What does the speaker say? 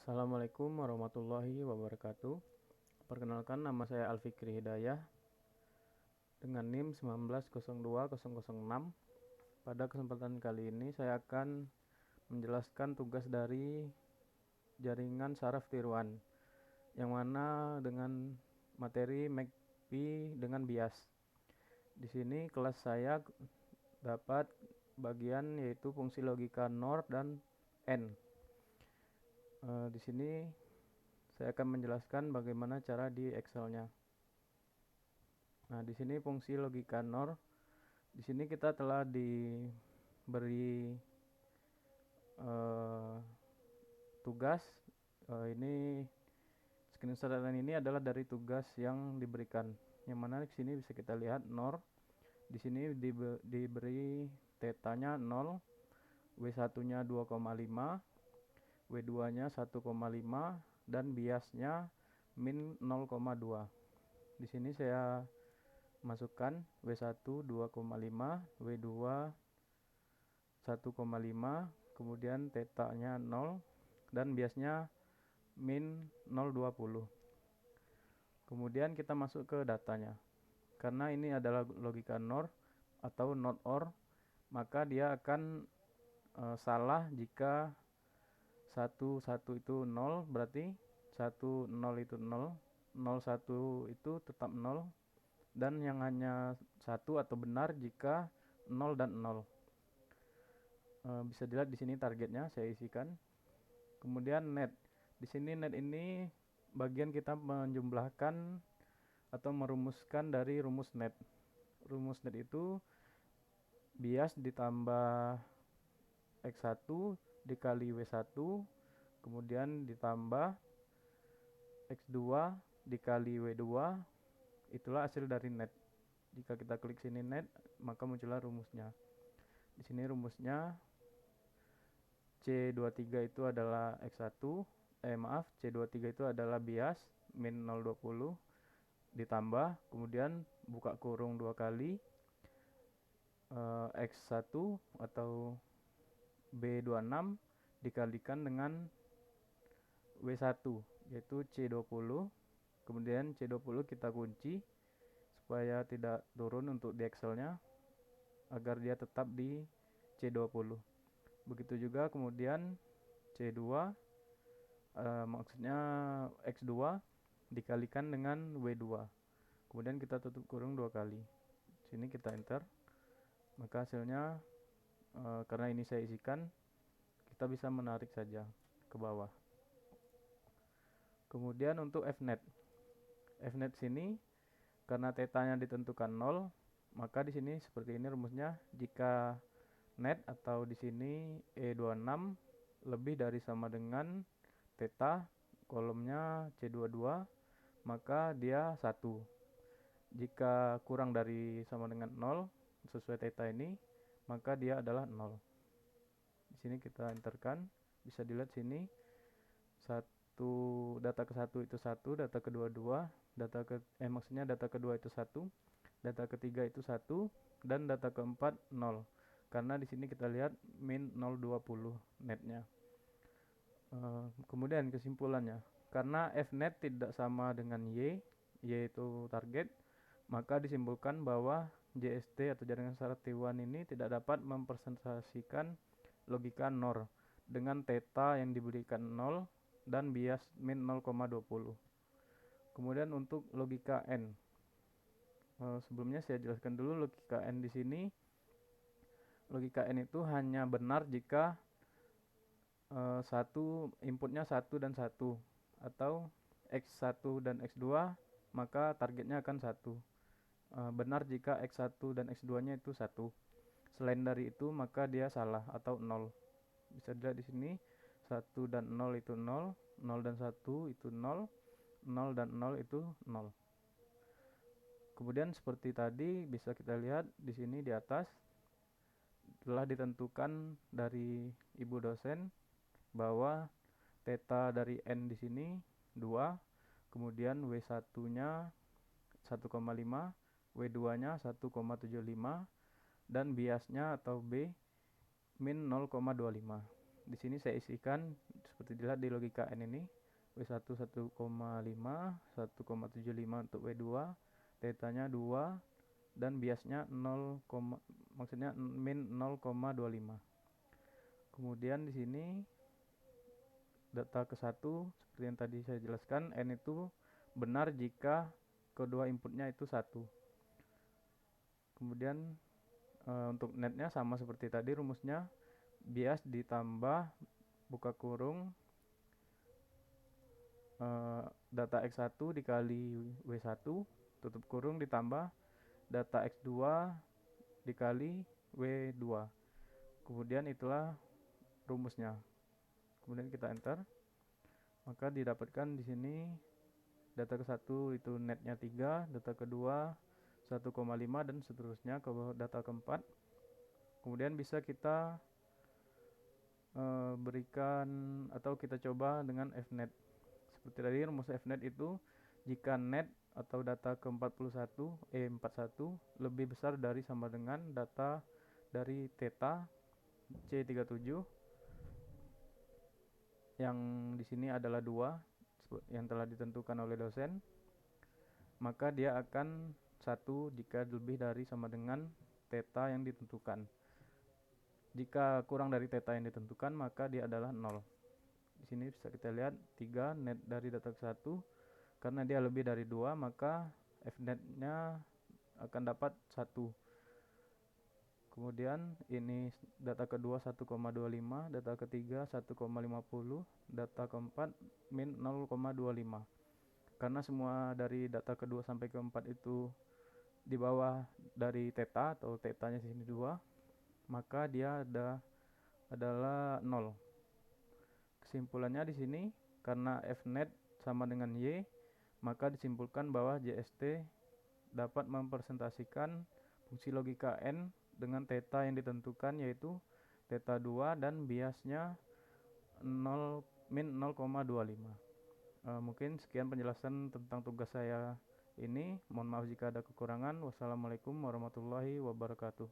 Assalamualaikum warahmatullahi wabarakatuh. Perkenalkan, nama saya Alfikri Hidayah dengan NIM 1902006. Pada kesempatan kali ini saya akan menjelaskan tugas dari jaringan saraf tiruan yang mana dengan materi MACD dengan bias. Di sini kelas saya dapat bagian yaitu fungsi logika NOR dan N. Di sini saya akan menjelaskan bagaimana cara di Excel-nya. Nah, di sini fungsi logika NOR. Di sini kita telah diberi tugas. Ini screenshot ini adalah dari tugas yang diberikan. Yang mana di sini bisa kita lihat NOR. Di sini diberi tetanya 0, W1-nya 2,5, W2-nya 1,5 dan biasnya min 0,2. Di sini saya masukkan W1 2,5, W2 1,5, kemudian tetanya 0 dan biasnya min 0,20. Kemudian kita masuk ke datanya. Karena ini adalah logika NOR atau not OR, maka dia akan salah jika 1 itu 0, berarti 1 0 itu 0, 0 1 itu tetap 0, dan yang hanya 1 atau benar jika 0 dan 0. Bisa dilihat di sini targetnya saya isikan. Kemudian net. Di sini net ini bagian kita menjumlahkan atau merumuskan dari rumus net. Rumus net itu bias ditambah X1 dikali W1, kemudian ditambah X2 dikali W2, itulah hasil dari net. Jika kita klik sini net, maka muncullah rumusnya. Di sini rumusnya C23 itu adalah X1, C23 itu adalah bias min 0,20 ditambah, kemudian buka kurung 2 kali X1 atau B26 dikalikan dengan W1 yaitu C20, kemudian C20 kita kunci supaya tidak turun untuk di Excel-nya agar dia tetap di C20. Begitu juga kemudian C2 maksudnya X2 dikalikan dengan W2, kemudian kita tutup kurung 2 kali. Sini kita enter, maka hasilnya karena ini saya isikan, kita bisa menarik saja ke bawah. Kemudian untuk Fnet sini karena tetanya ditentukan 0, maka di sini seperti ini rumusnya. Jika net atau di sini E26 lebih dari sama dengan theta, kolomnya C22, maka dia 1. Jika kurang dari sama dengan 0 sesuai theta ini, maka dia adalah 0. Di sini kita enterkan, bisa dilihat sini data ke-1 itu 1, data kedua 2, maksudnya data kedua itu 1, data ketiga itu 1, dan data keempat 0. Karena di sini kita lihat min 0,20 netnya. Kemudian kesimpulannya, karena Fnet tidak sama dengan Y yaitu target, maka disimpulkan bahwa JST atau jaringan saraf tiruan ini tidak dapat mempresentasikan logika NOR dengan theta yang diberikan 0 dan bias min 0,20. Kemudian untuk logika N, sebelumnya saya jelaskan dulu logika N. Di sini logika N itu hanya benar jika inputnya 1 dan 1, atau X1 dan X2, maka targetnya akan 1. Benar jika X1 dan X2 nya itu 1. Selain dari itu maka dia salah atau 0. Bisa dilihat di sini 1 dan 0 itu 0, 0 dan 1 itu 0, 0 dan 0 itu 0. Kemudian seperti tadi bisa kita lihat di sini di atas telah ditentukan dari ibu dosen bahwa theta dari N di sini 2, kemudian W1-nya 1,5, W2-nya 1,75 dan biasnya atau B min 0,25. Di sini saya isikan seperti dilihat di logika N ini, W1 1,5, 1,75 untuk W2, tetanya 2, dan biasnya 0, maksudnya min 0,25. Kemudian di sini data ke-1 seperti yang tadi saya jelaskan, N itu benar jika kedua inputnya itu 1. Kemudian untuk netnya sama seperti tadi rumusnya, bias ditambah buka kurung data X1 dikali W1 tutup kurung ditambah data X2 dikali W2. Kemudian itulah rumusnya. Kemudian kita enter, maka didapatkan di sini data ke-1 itu netnya 3, data kedua 1,5 dan seterusnya ke data keempat. Kemudian bisa kita berikan atau kita coba dengan fnet. Seperti tadi rumus fnet itu jika net atau data ke-41 41 lebih besar dari sama dengan data dari theta C37 yang di sini adalah 2 yang telah ditentukan oleh dosen, maka dia akan 1 jika lebih dari sama dengan theta yang ditentukan. Jika kurang dari theta yang ditentukan, maka dia adalah 0. Di sini bisa kita lihat 3 net dari data ke-1, karena dia lebih dari 2, maka fnet-nya akan dapat 1. Kemudian ini data kedua 1,25, data ketiga 1,50, data keempat min 0,25. Karena semua dari data kedua sampai keempat itu di bawah dari theta atau theta-nya sini 2, maka dia adalah 0. Kesimpulannya di sini, karena fnet sama dengan y, maka disimpulkan bahwa JST dapat mempresentasikan fungsi logika n dengan theta yang ditentukan, yaitu theta 2 dan biasnya 0 min 0,25. Mungkin sekian penjelasan tentang tugas saya ini. Mohon maaf jika ada kekurangan. Wassalamualaikum warahmatullahi wabarakatuh.